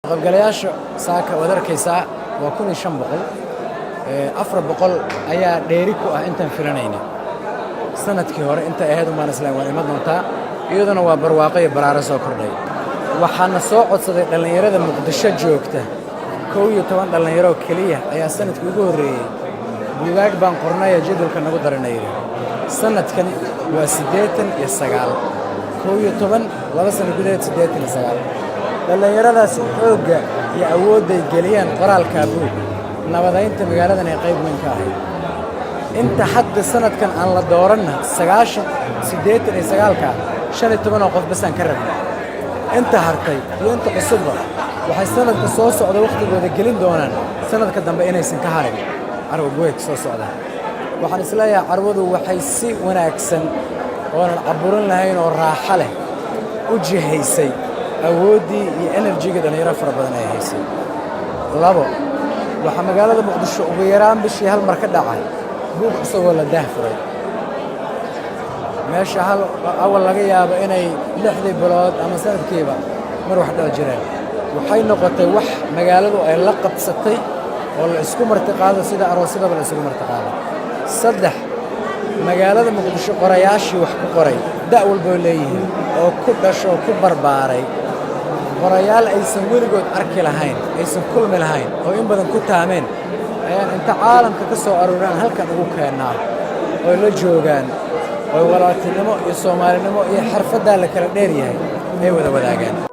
qaybgalayaasha saaka wad arkaysaa waa 1500 400 ayaa dheeri ku ah intaan filanayna sanadkii hore inta ahayd uma islaam waa imad doontaa iyaduna waa barwaaqo iyo baraaro soo kordhay waxaana soo codsaday dhalinyarada Muqdisho joogta 12 dhalinyaro kaliya ayaa sanadkii ugu horeeyay buugaag baan qornay jadwalka nagu daranay sanadkan waa 89 12 laba sano gudaheed 89 dhalinyaradaas xoogga iyo awoodday geliyaan qoraalka buug nabadaynta magaaladan ay qayb weyn ka ahayd inta hadda sanadkan aan la dooranna 89 15 qof bas aan ka rabnaa inta hartay iyo inta cusubba waxay sanadka soo socda waqtigooda gelin doonaan sanadka dambe inaysan ka harin carwo week soo socda waxaan isleeyahay carwadu waxay si wanaagsan oo aan caburin lahayn oo raaxo leh u jihaysay awoodii iyo energy-ga dhalinyaro fara badan ay haysay labo waxa magaalada Muqdisho ugu yaraan bishii hal mar ka dhacay buug isagoo la daahfuray meesha hal awal laga yaabo inay 6 bilood ama sanadkiiba mar wax dhal jireen waxay noqotay wax magaaladu ay la qabsatay oo la isku martiqaado sida aroosyada la isku martiqaado saddex magaalada Muqdisho qorayaashii wax ku qoray da' walba leeyihiin oo ku dhasho ku barbaaray qorayaal aysan weligood arki lahayn aysan kulmi lahayn oo in badan ku taameen ayaan inta caalamka ka soo aruuraan halkan ugu keenaa oo la joogaan oo walaaltinimo iyo Soomaalinimo iyo xirfadda la kala dheer yahay ay wada wadaagaan